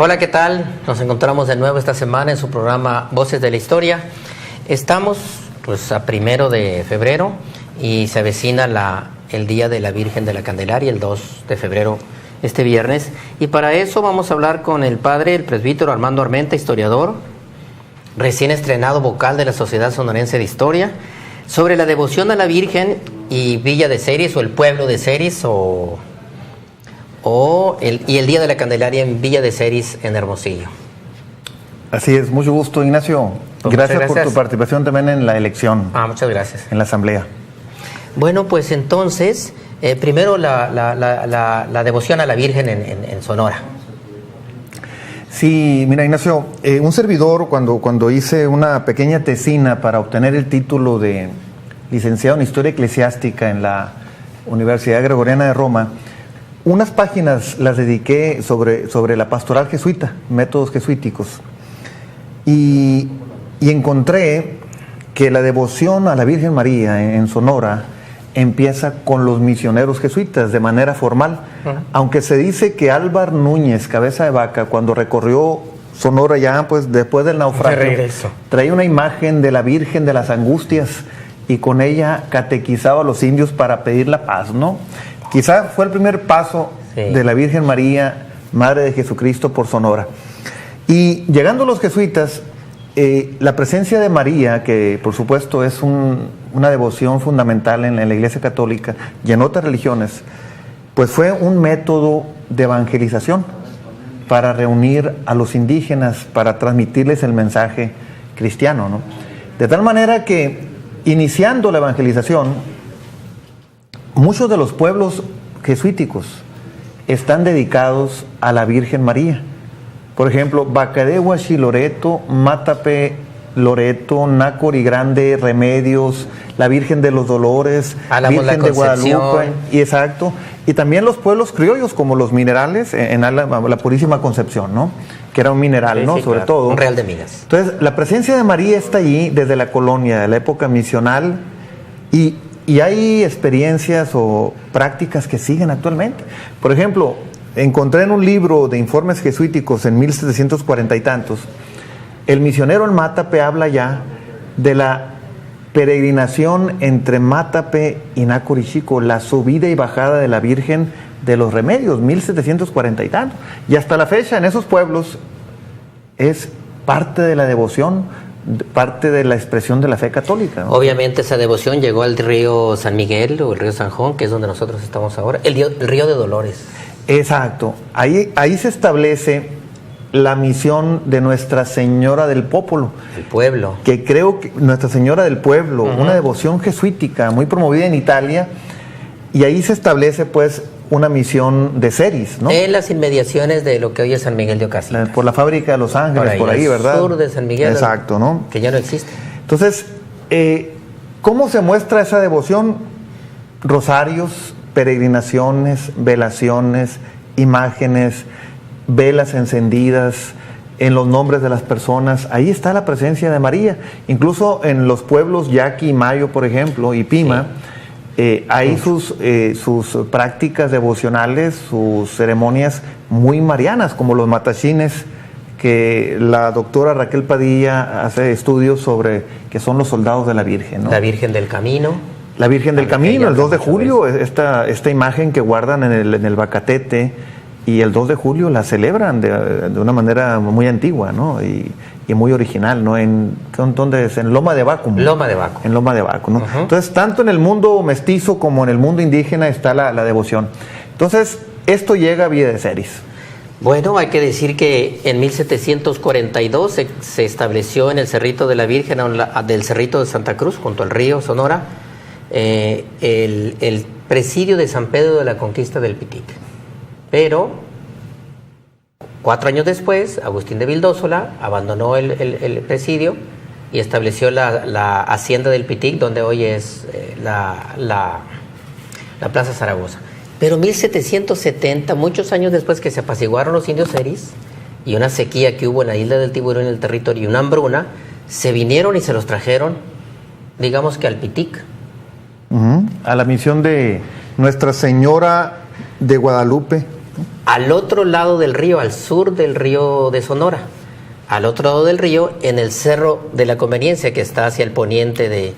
Hola, ¿qué tal? Nos encontramos de nuevo esta semana en su programa Voces de la Historia. Estamos pues a 1 de febrero y se avecina el Día de la Virgen de la Candelaria, el 2 de febrero, este viernes. Y para eso vamos a hablar con el padre, el presbítero Armando Armenta, historiador, recién estrenado vocal de la Sociedad Sonorense de Historia, sobre la devoción a la Virgen y Villa de Ceres, o el pueblo de Ceres, y el Día de la Candelaria en Villa de Ceres, en Hermosillo. Así es, mucho gusto, Ignacio. Pues gracias por tu participación también en la elección. Muchas gracias. En la asamblea. Bueno, pues entonces, primero la devoción a la Virgen en Sonora. Sí, mira, Ignacio, un servidor cuando hice una pequeña tesina para obtener el título de licenciado en Historia Eclesiástica en la Universidad Gregoriana de Roma, unas páginas las dediqué sobre la pastoral jesuita, métodos jesuíticos, y encontré que la devoción a la Virgen María en Sonora empieza con los misioneros jesuitas de manera formal, aunque se dice que Álvar Núñez, cabeza de vaca, cuando recorrió Sonora ya pues después del naufragio, traía una imagen de la Virgen de las Angustias y con ella catequizaba a los indios para pedir la paz, ¿no? Quizá fue el primer paso de la Virgen María, Madre de Jesucristo, por Sonora. Y llegando los jesuitas, la presencia de María, que por supuesto es una devoción fundamental en la Iglesia Católica y en otras religiones, pues fue un método de evangelización para reunir a los indígenas, para transmitirles el mensaje cristiano, ¿no? De tal manera que, iniciando la evangelización, muchos de los pueblos jesuíticos están dedicados a la Virgen María. Por ejemplo, Bacadegua, Loreto, Matape, Loreto, Nácori Grande, Remedios, la Virgen de los Dolores, Virgen de Guadalupe, y también los pueblos criollos como los Minerales, en la Purísima Concepción, ¿no? Que era un mineral, ¿no? Sobre todo. Un real de migas. Entonces, la presencia de María está allí desde la colonia, de la época misional, y hay experiencias o prácticas que siguen actualmente. Por ejemplo, encontré en un libro de informes jesuíticos en 1740 y tantos, el misionero en Matape habla ya de la peregrinación entre Matape y Nácori-Xico, la subida y bajada de la Virgen de los Remedios, 1740 y tantos. Y hasta la fecha en esos pueblos es parte de la devoción, parte de la expresión de la fe católica, ¿no? Obviamente esa devoción llegó al río San Miguel o el río Sanjón, que es donde nosotros estamos ahora, el río de Dolores. Exacto, ahí se establece la misión de Nuestra Señora del Popolo. El pueblo. Que creo que Nuestra Señora del Pueblo, una devoción jesuítica muy promovida en Italia, y ahí se establece pues una misión de Ceres, ¿no? En las inmediaciones de lo que hoy es San Miguel de Ocasitas. Por la fábrica de Los Ángeles, por ahí, ¿verdad? Sur de San Miguel. Exacto, ¿no? Que ya no existe. Entonces, ¿cómo se muestra esa devoción? Rosarios, peregrinaciones, velaciones, imágenes, velas encendidas en los nombres de las personas. Ahí está la presencia de María. Incluso en los pueblos Yaqui, Mayo, por ejemplo, y Pima, hay sus prácticas devocionales, sus ceremonias muy marianas, como los matachines, que la doctora Raquel Padilla hace estudios sobre, que son los soldados de la Virgen, ¿no? La Virgen del Camino. La Virgen del Camino, el 2 de julio, esta imagen que guardan en el Bacatete, y el 2 de julio la celebran de una manera muy antigua, ¿no? Y muy original, ¿no? ¿Dónde es? En Loma de Baco. Loma de Baco. En Loma de Baco, ¿no? Entonces, tanto en el mundo mestizo como en el mundo indígena está la devoción. Entonces, esto llega a Villa de Ceres. Bueno, hay que decir que en 1742 se estableció en el Cerrito de la Virgen, del Cerrito de Santa Cruz, junto al río Sonora, el presidio de San Pedro de la Conquista del Pitic. Pero 4 años después, Agustín de Vildósola abandonó el presidio y estableció la hacienda del Pitic, donde hoy es la Plaza Zaragoza. Pero 1770, muchos años después que se apaciguaron los indios Ceres y una sequía que hubo en la isla del Tiburón, en el territorio, y una hambruna, se vinieron y se los trajeron, digamos que al Pitic. A la misión de Nuestra Señora de Guadalupe. al otro lado del río, al sur del río de Sonora, al otro lado del río, en el Cerro de la Conveniencia, que está hacia el poniente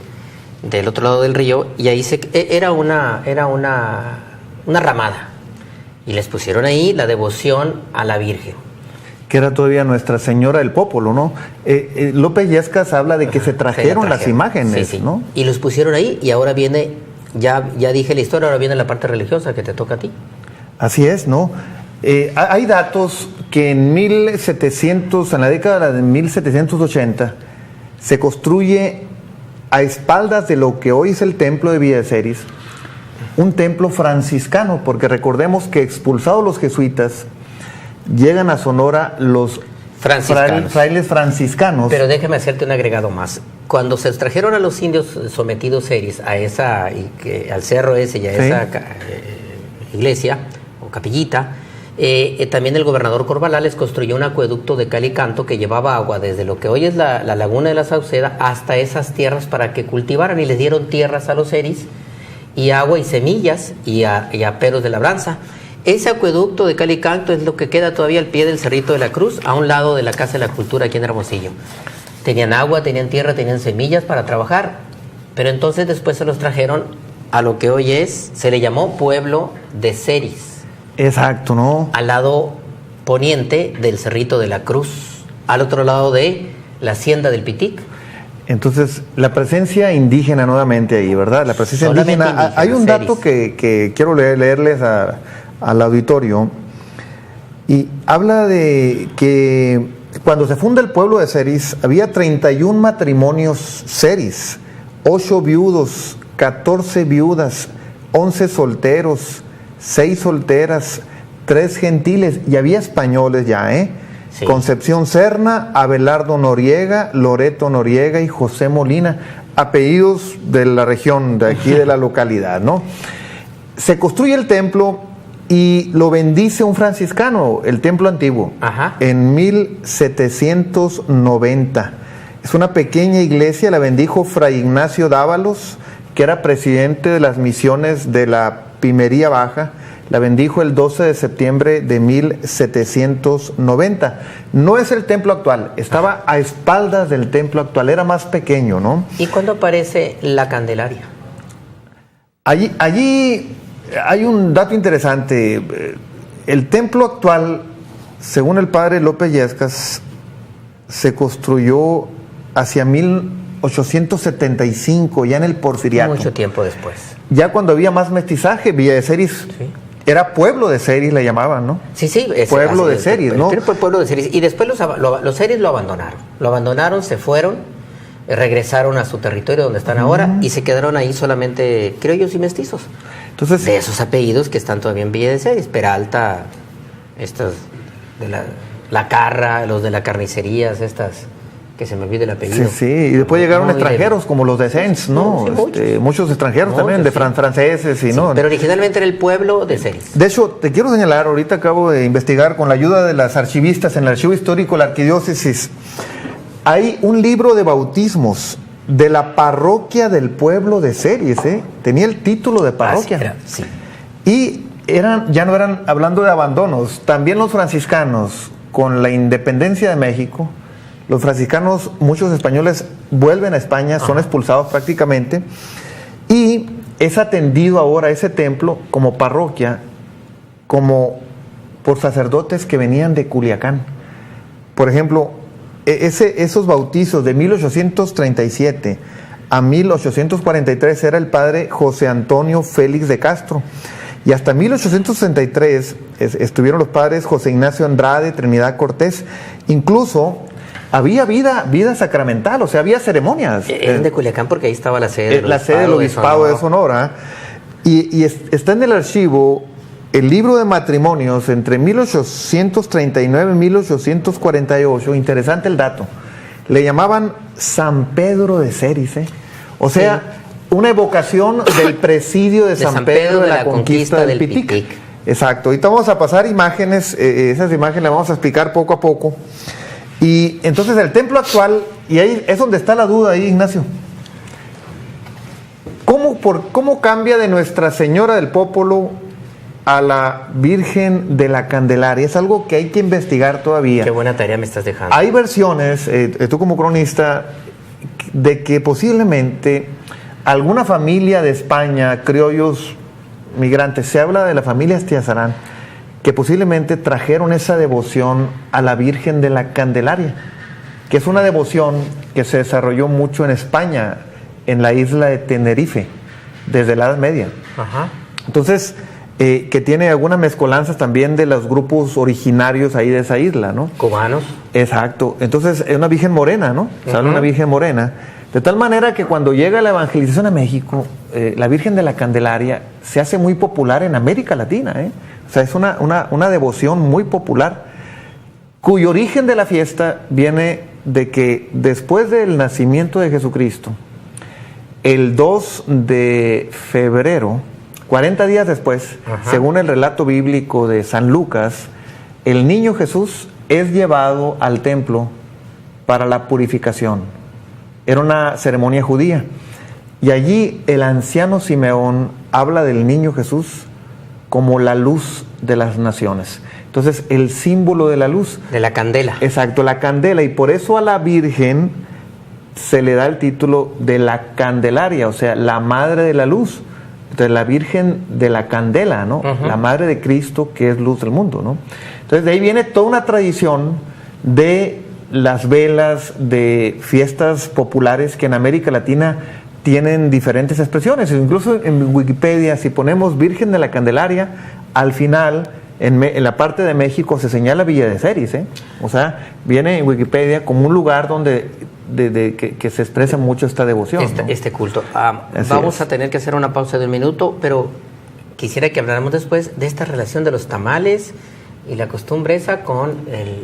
del otro lado del río, y ahí era una ramada, y les pusieron ahí la devoción a la Virgen. Que era todavía Nuestra Señora del Popolo, ¿no? López Illescas habla de que se trajeron las imágenes, sí, sí. ¿no? Y los pusieron ahí, y ahora viene, ya dije la historia, ahora viene la parte religiosa que te toca a ti. Así es, ¿no? Hay datos que en la década de 1780, se construye a espaldas de lo que hoy es el templo de Villa de Ceres, un templo franciscano, porque recordemos que expulsados los jesuitas, llegan a Sonora los frailes franciscanos. Pero déjame hacerte un agregado más. Cuando se trajeron a los indios sometidos Ceres al cerro ese y a esa iglesia o capillita, también el gobernador Corvalales construyó un acueducto de cal y canto que llevaba agua desde lo que hoy es la laguna de la Sauceda hasta esas tierras para que cultivaran, y les dieron tierras a los Ceres y agua y semillas y a peros de labranza. Ese acueducto de cal y canto es lo que queda todavía al pie del Cerrito de la Cruz, a un lado de la Casa de la Cultura aquí en Hermosillo. Tenían agua, tenían tierra, tenían semillas para trabajar, pero entonces después se los trajeron a lo que hoy se le llamó Pueblo de Ceres. Exacto, ¿no? Al lado poniente del Cerrito de la Cruz, al otro lado de la Hacienda del Pitic. Entonces, la presencia indígena nuevamente ahí, ¿verdad? La presencia indígena. Hay un dato que quiero leerles al auditorio, y habla de que cuando se funda el pueblo de Ceres había 31 matrimonios Ceres, 8 viudos, 14 viudas, 11 solteros, 6 solteras, 3 gentiles, y había españoles ya, Sí. Concepción Serna, Abelardo Noriega, Loreto Noriega y José Molina, apellidos de la región, de aquí de la localidad, ¿no? Se construye el templo y lo bendice un franciscano, el templo antiguo, en 1790. Es una pequeña iglesia, la bendijo Fray Ignacio Dávalos, que era presidente de las misiones de la Pimería Baja. La bendijo el 12 de septiembre de 1790. No es el templo actual, estaba a espaldas del templo actual, era más pequeño, ¿no? ¿Y cuándo aparece la Candelaria? Allí hay un dato interesante. El templo actual, según el padre López Illescas, se construyó hacia 1875, ya en el Porfiriato. Mucho tiempo después. Ya cuando había más mestizaje, Villa de Ceres, sí. Era pueblo de Ceres, le llamaban, ¿no? Sí, sí. Pueblo de Ceres, ¿no? Pueblo de Ceres. Y después los Ceres lo abandonaron. Lo abandonaron, se fueron, regresaron a su territorio donde están ahora y se quedaron ahí solamente criollos y mestizos. Entonces, de esos apellidos que están todavía en Villa de Ceres, Peralta, estos de la Carra, los de la carnicerías, estas, que se me olvide el apellido. Sí, sí, y después llegaron extranjeros como los de Sens, ¿no? Sí, muchos extranjeros también, de franceses y no. Pero originalmente era el pueblo de Ceres. De hecho, te quiero señalar, ahorita acabo de investigar con la ayuda de las archivistas en el Archivo Histórico de la Arquidiócesis, hay un libro de bautismos de la parroquia del pueblo de Ceres, tenía el título de parroquia. Sí. Y ya no eran, hablando de abandonos, también los franciscanos, con la independencia de México, los franciscanos, muchos españoles vuelven a España, son expulsados prácticamente, y es atendido ahora ese templo como parroquia, como por sacerdotes que venían de Culiacán. Por ejemplo, esos bautizos de 1837 a 1843 era el padre José Antonio Félix de Castro, y hasta 1863 estuvieron los padres José Ignacio Andrade, Trinidad Cortés. Incluso había vida sacramental, o sea, había ceremonias. Es de Culiacán porque ahí estaba la sede del obispado de Sonora. Y está en el archivo el libro de matrimonios entre 1839 y 1848. Interesante el dato. Le llamaban San Pedro de Ceres, O sea, sí, una evocación del presidio de San Pedro de la conquista del Pitic. Exacto. Ahorita vamos a pasar imágenes, esas imágenes las vamos a explicar poco a poco. Y entonces el templo actual, y ahí es donde está la duda ahí, Ignacio. ¿Cómo cambia de Nuestra Señora del Popolo a la Virgen de la Candelaria. Es algo que hay que investigar todavía. Qué buena tarea me estás dejando. Hay versiones, tú como cronista, de que posiblemente alguna familia de España, criollos migrantes, se habla de la familia Estiazarán, que posiblemente trajeron esa devoción a la Virgen de la Candelaria, que es una devoción que se desarrolló mucho en España, en la isla de Tenerife, desde la Edad Media. Ajá. Entonces, que tiene algunas mezcolanzas también de los grupos originarios ahí de esa isla, ¿no? Cubanos. Exacto. Entonces, es una Virgen morena, ¿no? Sale una Virgen morena. De tal manera que cuando llega la evangelización a México, la Virgen de la Candelaria se hace muy popular en América Latina, ¿eh? O sea, es una devoción muy popular, cuyo origen de la fiesta viene de que después del nacimiento de Jesucristo, el 2 de febrero, 40 días después, según el relato bíblico de San Lucas, el niño Jesús es llevado al templo para la purificación. Era una ceremonia judía. Y allí el anciano Simeón habla del niño Jesús como la luz de las naciones. Entonces, el símbolo de la luz. De la candela. Exacto, la candela. Y por eso a la Virgen se le da el título de la Candelaria, o sea, la Madre de la Luz. Entonces, la Virgen de la Candela, ¿no? La Madre de Cristo, que es luz del mundo, ¿no? Entonces, de ahí viene toda una tradición de las velas, de fiestas populares que en América Latina tienen diferentes expresiones. Incluso en Wikipedia, si ponemos Virgen de la Candelaria, al final, en la parte de México se señala Villa de Ceris, ¿eh? O sea, viene en Wikipedia como un lugar donde que se expresa mucho esta devoción, ¿no? Este culto. Vamos a tener que hacer una pausa de un minuto, pero quisiera que habláramos después de esta relación de los tamales y la costumbre esa con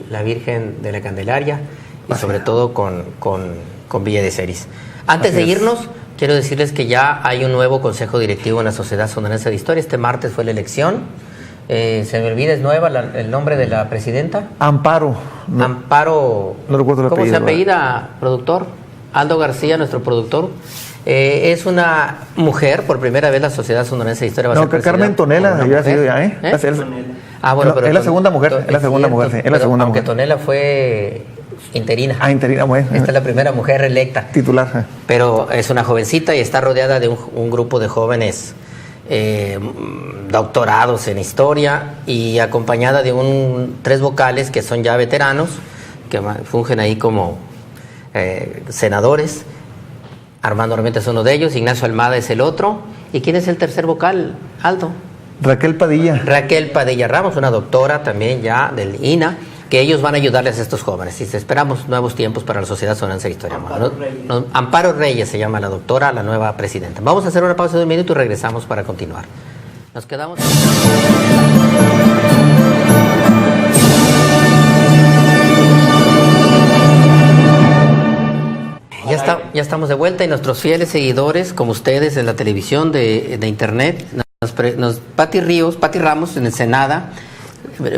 la Virgen de la Candelaria y sobre todo con Villa de Ceris. Antes de irnos, quiero decirles que ya hay un nuevo consejo directivo en la Sociedad Sonorense de Historia. Este martes fue la elección. Se me olvida, es nueva el nombre de la presidenta. Amparo. Amparo. No recuerdo el apellido. ¿Cómo se apellida, productor? Aldo García, nuestro productor. Es una mujer, por primera vez la Sociedad Sonorense de Historia va a ser presidida. Carmen Tonela, ya sido ya, ¿eh? Bueno, pero es la segunda mujer, es la segunda mujer, sí, es la segunda aunque mujer. Tonela fue interina. Interina, bueno. Esta es la primera mujer electa. Titular. Pero es una jovencita y está rodeada de un grupo de jóvenes doctorados en historia y acompañada de 3 vocales que son ya veteranos, que fungen ahí como senadores. Armando Armenta es uno de ellos, Ignacio Almada es el otro. ¿Y quién es el tercer vocal, Aldo? Raquel Padilla. Raquel Padilla Ramos, una doctora también ya del INA, que ellos van a ayudarles a estos jóvenes. Y esperamos nuevos tiempos para la Sociedad Sonorense de Historia. Amparo Reyes se llama la doctora, la nueva presidenta. Vamos a hacer una pausa de un minuto y regresamos para continuar. Nos quedamos... Ya estamos de vuelta y nuestros fieles seguidores, como ustedes en la televisión, de internet, Pati Ramos en Ensenada,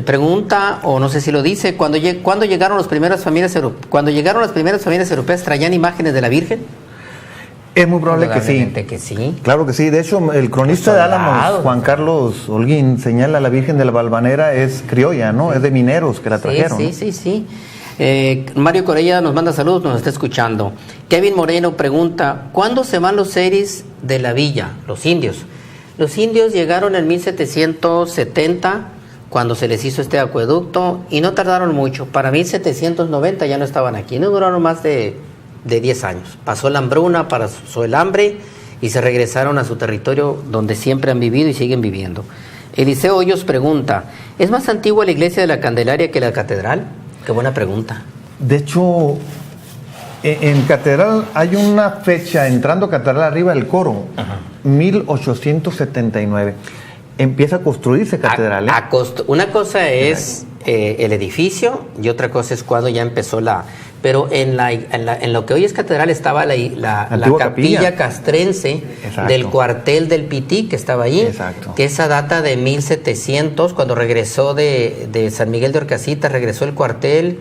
pregunta, o no sé si lo dice, ¿cuándo llegaron las primeras familias europeas traían imágenes de la Virgen? Es muy probable que sí. Claro que sí. De hecho, el cronista de Álamos, Juan Carlos Holguín, señala la Virgen de la Valvanera es criolla, ¿no? Sí. Es de mineros que la trajeron. Sí. Mario Corella nos manda saludos, nos está escuchando. Kevin Moreno pregunta, ¿cuándo se van los seris de la villa, los indios? Los indios llegaron en 1770, cuando se les hizo este acueducto, y no tardaron mucho. Para 1790 ya no estaban aquí, no duraron más de 10 años. Pasó la hambruna, pasó el hambre, y se regresaron a su territorio donde siempre han vivido y siguen viviendo. Eliseo Hoyos pregunta, ¿es más antigua la iglesia de la Candelaria que la catedral? Qué buena pregunta. De hecho, en catedral hay una fecha, entrando a catedral arriba del coro, 1879. Empieza a construirse catedral. Una cosa es el edificio y otra cosa es cuando ya empezó Pero en lo que hoy es catedral estaba la capilla castrense. Exacto. Del cuartel del Pití, que estaba allí. Exacto. Que esa data de 1700, cuando regresó de San Miguel de Orcasita, regresó el cuartel.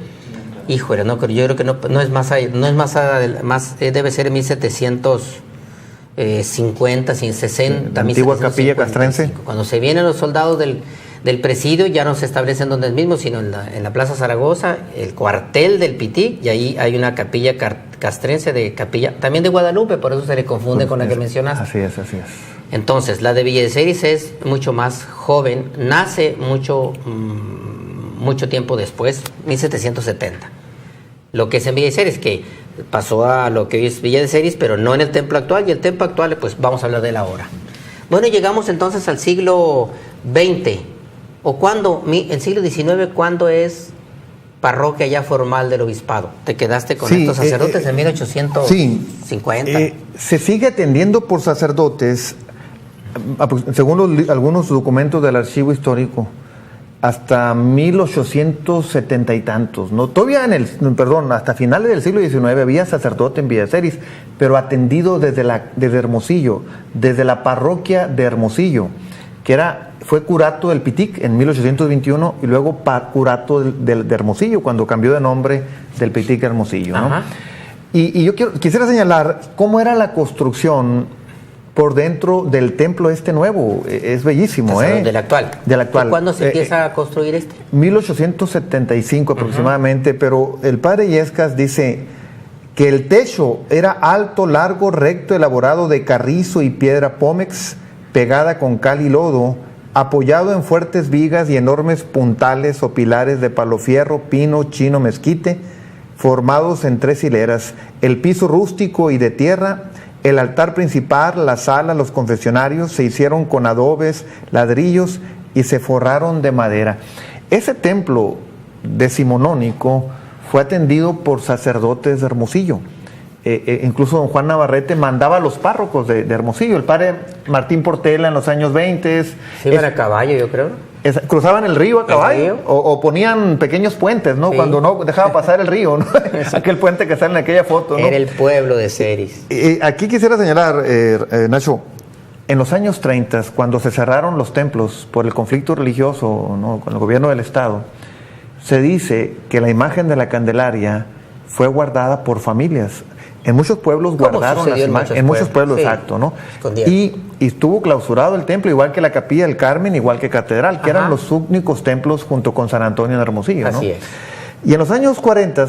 Híjole, no, yo creo que no es más, debe ser 1700. 50, 60. La antigua capilla castrense. Cuando se vienen los soldados del presidio, ya no se establecen donde mismo, sino en la Plaza Zaragoza, el cuartel del Pitic, y ahí hay una capilla castrense también de Guadalupe, por eso se le confunde con la que mencionaste. Así es. Entonces, la de Villa de Ceris es mucho más joven, nace mucho tiempo después, 1770. Lo que es en Villa de Ceris, que pasó a lo que hoy es Villa de Ceris, pero no en el templo actual, y el templo actual, pues vamos a hablar de él ahora. Bueno, llegamos entonces al siglo XX, o cuando, el siglo XIX, ¿cuándo es parroquia ya formal del obispado? ¿Te quedaste con estos sacerdotes en 1850? Se sigue atendiendo por sacerdotes, según algunos documentos del archivo histórico, hasta 1870 y tantos, ¿no? Todavía hasta finales del siglo XIX había sacerdote en Villa de Ceris, pero atendido desde Hermosillo, desde la parroquia de Hermosillo, que fue curato del Pitic en 1821 y luego curato de Hermosillo, cuando cambió de nombre del Pitic a Hermosillo, ¿no? Y yo quisiera señalar cómo era la construcción por dentro del templo nuevo. Es bellísimo, Del actual. Del actual. ¿Cuándo se empieza a construir 1875 aproximadamente, pero el padre Illescas dice que el techo era alto, largo, recto, elaborado de carrizo y piedra pómex, pegada con cal y lodo, apoyado en fuertes vigas y enormes puntales o pilares de palofierro, pino, chino, mezquite, formados en 3 hileras, el piso rústico y de tierra. El altar principal, la sala, los confesionarios se hicieron con adobes, ladrillos y se forraron de madera. Ese templo decimonónico fue atendido por sacerdotes de Hermosillo. Incluso don Juan Navarrete mandaba a los párrocos de Hermosillo. El padre Martín Portela en los años 20. Se iban a caballo, yo creo. Cruzaban el río a caballo o ponían pequeños puentes, ¿no? Sí. Cuando no dejaba pasar el río, ¿no? Aquel puente que sale en aquella foto, ¿no? Era el pueblo de Ceris. Aquí quisiera señalar, Nacho, en los años 30, cuando se cerraron los templos por el conflicto religioso, ¿no?, con el gobierno del Estado, se dice que la imagen de la Candelaria fue guardada por familias. En muchos pueblos guardaron las imágenes, en muchos pueblos, sí, exacto, ¿no? Y estuvo clausurado el templo, igual que la Capilla del Carmen, igual que Catedral, que eran los únicos templos junto con San Antonio en Hermosillo, ¿no? Así es. Y en los años 40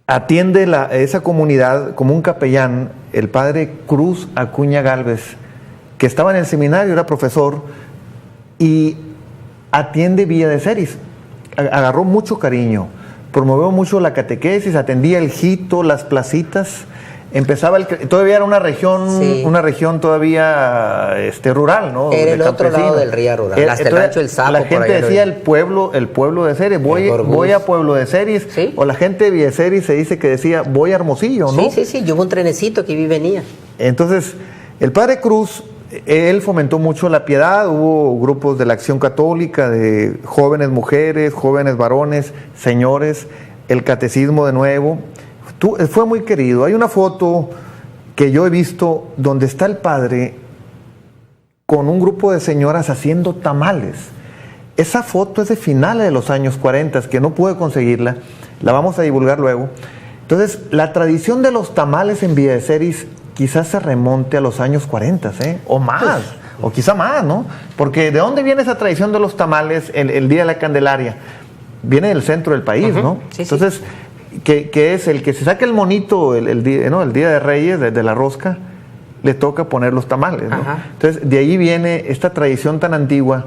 atiende esa comunidad como un capellán, el padre Cruz Acuña Gálvez, que estaba en el seminario, era profesor, y atiende Villa de Ceris. Agarró mucho cariño, promovió mucho la catequesis, atendía el Jito, las placitas, todavía era una región todavía rural, ¿no? Era el otro lado del río rural, hasta el rancho El Sapo. La gente decía el pueblo de Ceris, voy a Pueblo de Ceris, ¿sí? O la gente de Villa de Ceris se dice que decía voy a Hermosillo, ¿no? Sí, yo hubo un trenecito que venía. Entonces, el padre Cruz, él fomentó mucho la piedad, hubo grupos de la Acción Católica, de jóvenes mujeres, jóvenes varones, señores, el catecismo de nuevo. Fue muy querido. Hay una foto que yo he visto donde está el padre con un grupo de señoras haciendo tamales. Esa foto es de finales de los años 40, que no pude conseguirla, la vamos a divulgar luego. Entonces, la tradición de los tamales en Villa de Ceris quizás se remonte a los años 40, o más, o quizá más, ¿no? Porque ¿de dónde viene esa tradición de los tamales el Día de la Candelaria? Viene del centro del país, ¿no? Sí, entonces, que es el que se saca el monito el Día de Reyes, de la rosca, le toca poner los tamales, ¿no? Entonces, de ahí viene esta tradición tan antigua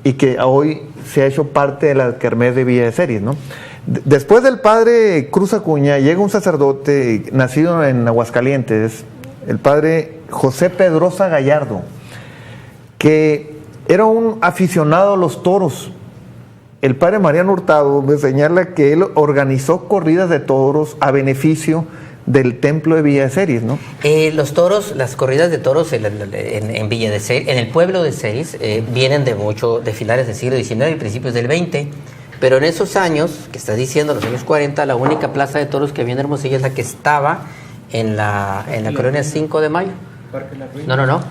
y que hoy se ha hecho parte de la kermés de Villa de Ceris, ¿no? Después del padre Cruz Acuña, llega un sacerdote nacido en Aguascalientes, el padre José Pedrosa Gallardo, que era un aficionado a los toros. El padre Mariano Hurtado me señala que él organizó corridas de toros a beneficio del templo de Villa de Ceris, ¿no? Los toros, las corridas de toros en Villa de Ceris, en el pueblo de Ceris, vienen de finales del siglo XIX y principios del XX. Pero en esos años, que estás diciendo, los años 40, la única plaza de toros que había en Hermosillo es la que estaba en la colonia 5 de Mayo. Parque La Ruina. No.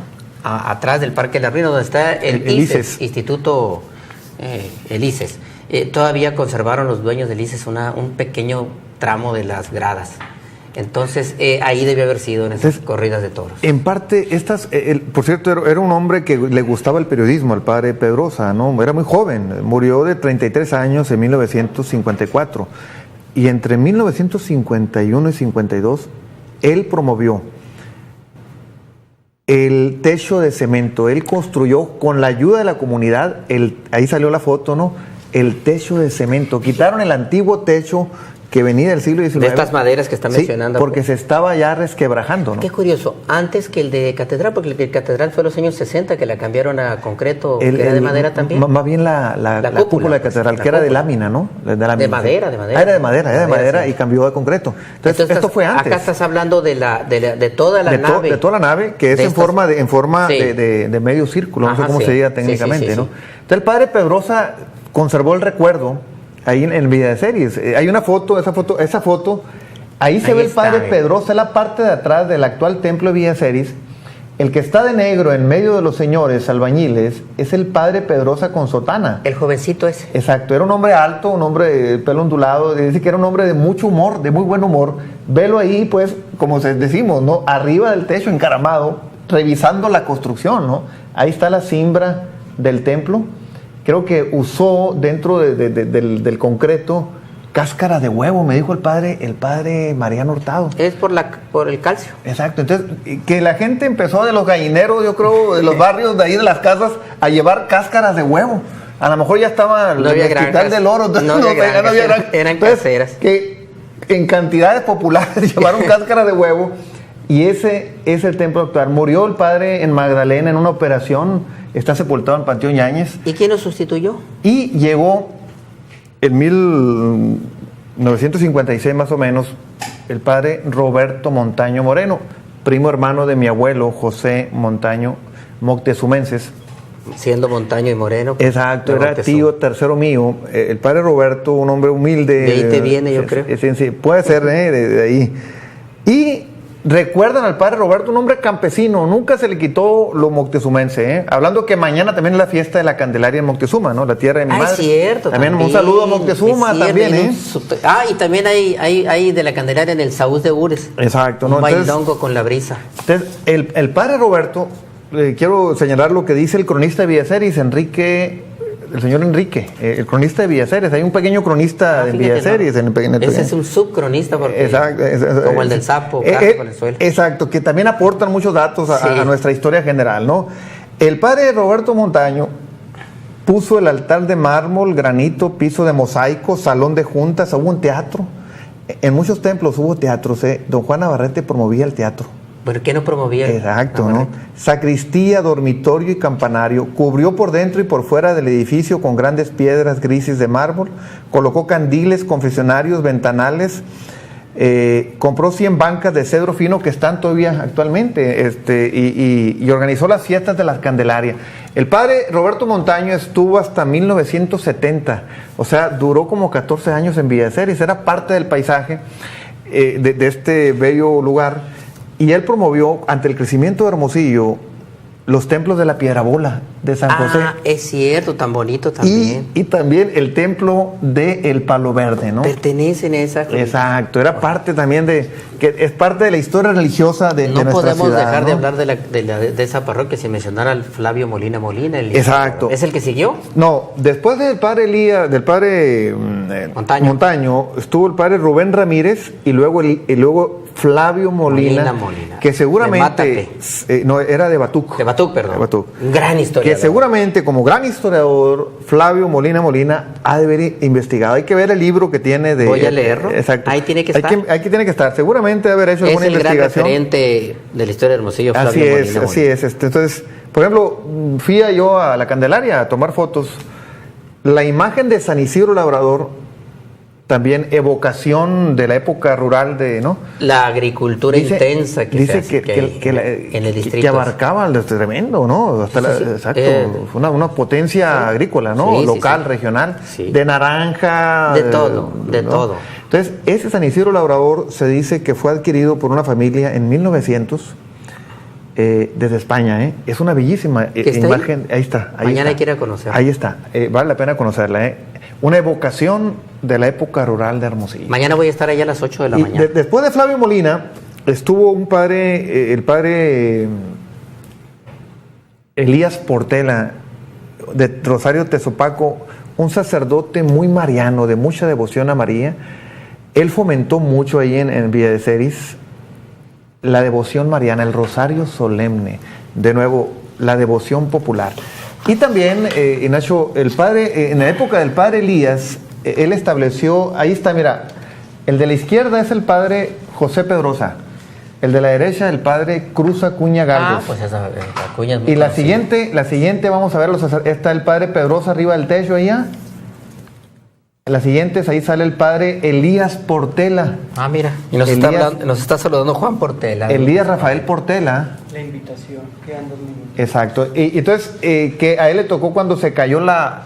Atrás del Parque La Ruina, donde está el ICES, Instituto el ICES. Todavía conservaron los dueños del ICES un pequeño tramo de las gradas. Entonces, ahí debió haber sido en esas corridas de toros. En parte, por cierto, era un hombre que le gustaba el periodismo, el padre Pedrosa, ¿no? Era muy joven, murió de 33 años en 1954. Y entre 1951 y 52, él promovió el techo de cemento. Él construyó, con la ayuda de la comunidad, ahí salió la foto, ¿no? El techo de cemento. Quitaron el antiguo techo que venía del siglo XIX. De estas maderas que está mencionando. Porque se estaba ya resquebrajando, ¿no? Qué curioso, antes que el de Catedral, porque el de Catedral fue en los años 60 que la cambiaron a concreto, que era de madera también. Más bien la cúpula de Catedral, que era de lámina, ¿no? De madera. Ah, era de madera sí. Y cambió a concreto. Entonces esto fue antes. Acá estás hablando de toda la nave. De toda la nave, que es en forma de medio círculo, no sé cómo se diga técnicamente, ¿no? Entonces el padre Pedrosa conservó el recuerdo ahí en Villaseris. Hay una foto, esa foto, ahí se ve el padre Pedrosa, en la parte de atrás del actual templo de Villaseris. El que está de negro en medio de los señores albañiles es el padre Pedrosa con sotana. El jovencito ese. Exacto, era un hombre alto, un hombre de pelo ondulado, dice que era un hombre de mucho humor, de muy buen humor. Velo ahí, pues, como decimos, ¿no? Arriba del techo, encaramado, revisando la construcción, ¿no? Ahí está la cimbra del templo. Creo que usó dentro del concreto cáscara de huevo, me dijo el padre Mariano Hurtado. Es por el calcio. Exacto, entonces que la gente empezó de los gallineros, yo creo, de los barrios de ahí de las casas, a llevar cáscaras de huevo. A lo mejor ya estaba el hospital del oro, no había granjas, eran caseras. Que en cantidades populares llevaron cáscaras de huevo, y ese es el templo actual. Murió el padre en Magdalena en una operación. Está sepultado en Panteón Yáñez. ¿Y quién lo sustituyó? Y llegó en 1956 más o menos el padre Roberto Montaño Moreno, primo hermano de mi abuelo José Montaño Moctezumenses. Siendo Montaño y Moreno. Exacto, era tío tercero mío. El padre Roberto, un hombre humilde. De ahí te viene, yo creo. Sí, puede ser de ahí. Y recuerdan al padre Roberto, un hombre campesino, nunca se le quitó lo moctezumense, ¿eh? Hablando que mañana también es la fiesta de la Candelaria en Moctezuma, ¿no? La tierra de mi madre. Cierto. También un saludo a Moctezuma también, ¿eh? Y también hay de la Candelaria en el Saúz de Ures. Exacto, ¿no? Un bailongo con la brisa. Entonces, el padre Roberto, quiero señalar lo que dice el cronista de Villaseris, el señor Enrique, el cronista de Villaseris. Hay un pequeño cronista de Villaseris. Ese es un subcronista, porque como el del Sapo, Venezuela. Exacto, que también aportan muchos datos a nuestra historia general, ¿no? El padre Roberto Montaño puso el altar de mármol, granito, piso de mosaico, salón de juntas, hubo un teatro. En muchos templos hubo teatros, ¿eh? Don Juan Navarrete promovía el teatro. ¿Por qué no promovía? Exacto, ¿no? Sacristía, dormitorio y campanario. Cubrió por dentro y por fuera del edificio con grandes piedras grises de mármol. Colocó candiles, confesionarios, ventanales. Compró 100 bancas de cedro fino que están todavía actualmente. Y organizó las fiestas de las Candelarias. El padre Roberto Montaño estuvo hasta 1970. O sea, duró como 14 años en Villaseris. Era parte del paisaje de este bello lugar. Y él promovió, ante el crecimiento de Hermosillo, los templos de la Piedrabola de San José. Es cierto, tan bonito también. Y también el templo de El Palo Verde, ¿no? Pertenecen a esa. Exacto, era parte también que es parte de la historia religiosa de nuestra ciudad. No podemos dejar de hablar de esa parroquia sin mencionar al Flavio Molina, Exacto. ¿Es el que siguió? No, después del padre Montaño, estuvo el padre Rubén Ramírez y luego Flavio Molina, que seguramente no era de Batuc. De Batuc, perdón. De Batuc. Un gran historiador. Que seguramente, como gran historiador, Flavio Molina ha de haber investigado. Hay que ver el libro que tiene de. Voy a leerlo. Exacto. Ahí tiene que estar. Aquí tiene que estar. Seguramente debe haber hecho alguna investigación. Es el gran referente de la historia de Hermosillo, Flavio Molina. Así es. Entonces, por ejemplo, fui yo a la Candelaria a tomar fotos. La imagen de San Isidro Labrador, también evocación de la época rural ¿no? La agricultura intensa que dice se hace en el distrito. Que abarcaba el tremendo, ¿no? Exacto. Fue una potencia agrícola, ¿no? Local, regional, de naranja. De todo. Entonces, ese San Isidro Labrador se dice que fue adquirido por una familia en 1900 desde España, es una bellísima imagen. Ahí está. Mañana hay que ir a conocerla. Ahí está. Vale la pena conocerla. Una evocación de la época rural de Hermosillo. Mañana voy a estar allá a las 8 de la mañana. Después de Flavio Molina, estuvo un padre, el padre Elías Portela, de Rosario Tezopaco, un sacerdote muy mariano, de mucha devoción a María. Él fomentó mucho ahí en Villa de Ceris la devoción mariana, el rosario solemne, de nuevo, la devoción popular. Y también, Nacho, el padre, en la época del padre Elías, él estableció, ahí está, mira, el de la izquierda es el padre José Pedrosa, el de la derecha el padre Cruz Acuña Galvez. Pues esa Acuña es muy y la conocida. siguiente, vamos a ver, está el padre Pedrosa arriba del techo allá. Las siguientes, ahí sale el padre Elías Portela. Mira, y nos está saludando Juan Portela. Elías Rafael Portela. La invitación, quedan 2 minutos. Exacto. Y entonces, que a él le tocó cuando se cayó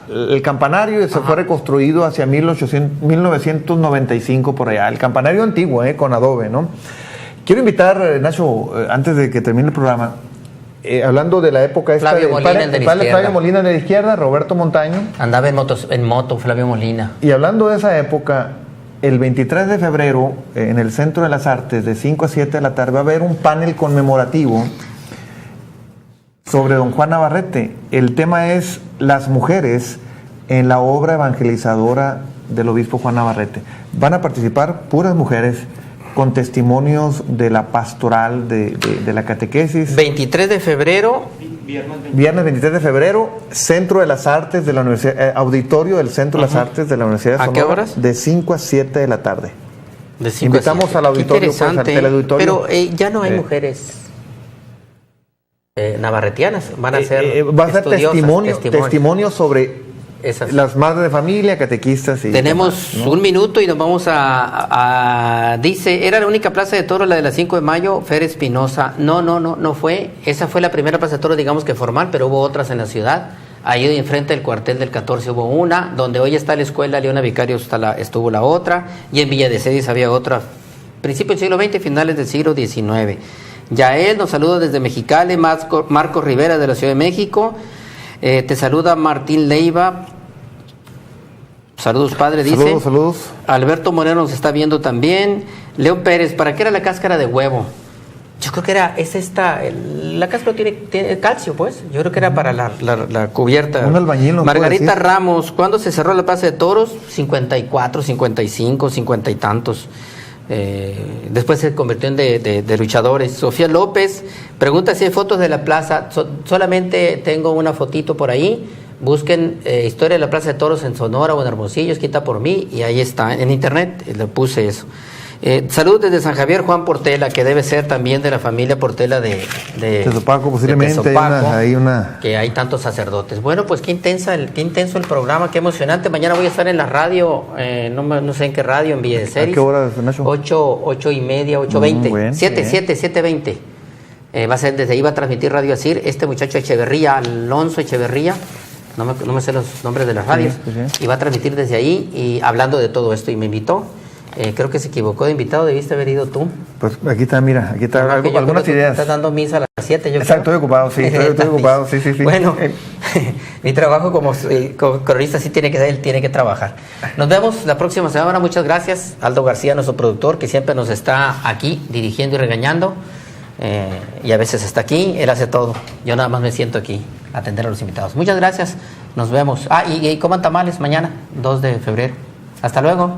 el campanario y se fue reconstruido hacia 1995 por allá. El campanario antiguo, con adobe, ¿no? Quiero invitar, Nacho, antes de que termine el programa, hablando de la época esta, Flavio Molina, el de la izquierda. Flavio Molina de la izquierda, Roberto Montaño. Andaba en moto, Flavio Molina. Y hablando de esa época, el 23 de febrero, en el Centro de las Artes, de 5 a 7 de la tarde, va a haber un panel conmemorativo sobre don Juan Navarrete. El tema es las mujeres en la obra evangelizadora del obispo Juan Navarrete. Van a participar puras mujeres con testimonios de la pastoral, de la catequesis. 23 de febrero. Viernes 23 de febrero, Centro de las Artes de la Universidad, auditorio del Centro de las Artes de la Universidad de Sonora. ¿A qué horas? De 5 a 7 de la tarde. De 5 Invitamos a 7. al auditorio. Qué interesante. Pues, al auditorio. Pero ya no hay mujeres navarretianas. Van a ser va a ser testimonio sobre las madres de familia, catequistas y tenemos demás, ¿no? Un minuto y nos vamos dice, era la única plaza de toros la de las 5 de mayo, Fer Espinosa. No fue. Esa fue la primera plaza de toros, digamos que formal, pero hubo otras en la ciudad. Ahí enfrente del cuartel del 14 hubo una, donde hoy está la escuela Leona Vicario estuvo la otra, y en Villa de Ceris había otra, principio del siglo XX, finales del siglo XIX. Yael nos saluda desde Mexicali, Marcos Rivera de la Ciudad de México. Te saluda Martín Leiva. Saludos, padre, dice. Saludos. Alberto Moreno nos está viendo también. León Pérez, ¿para qué era la cáscara de huevo? Yo creo que la cáscara tiene calcio, pues. Yo creo que era para la cubierta. Un albañil nos Margarita puede decir. Ramos, ¿cuándo se cerró la Plaza de Toros? 54, 55, 50 y tantos. Después se convirtió en de luchadores. Sofía López pregunta si hay fotos de la plaza. Solamente tengo una fotito por ahí. Busquen Historia de la Plaza de Toros en Sonora o en Hermosillo, escrita por mí, y ahí está, en internet le puse eso. Saludos desde San Javier, Juan Portela, que debe ser también de la familia Portela de Tezopaco, posiblemente. Hay una... Que hay tantos sacerdotes. Bueno, pues qué intenso el programa, qué emocionante. Mañana voy a estar en la radio, no sé en qué radio, en Villa de Ceris. ¿A qué hora, Nacho? 8:30, 8:20. Bueno, 7:20. Va a ser desde ahí, va a transmitir Radio Asir, este muchacho Echeverría, Alonso Echeverría. No me sé los nombres de las radios. Sí. Y va a transmitir desde ahí y hablando de todo esto. Y me invitó. Creo que se equivocó de invitado. Debiste haber ido tú. Pues aquí está, mira. Aquí está algunas ideas. Estás dando misa a las 7. Exacto, estoy ocupado, sí. Estoy ocupado, sí. Bueno, mi trabajo como cronista sí tiene que trabajar. Nos vemos la próxima semana. Muchas gracias. Aldo García, nuestro productor, que siempre nos está aquí dirigiendo y regañando. Y a veces está aquí, él hace todo. Yo nada más me siento aquí a atender a los invitados. Muchas gracias, nos vemos. Y coman tamales mañana, 2 de febrero. Hasta luego.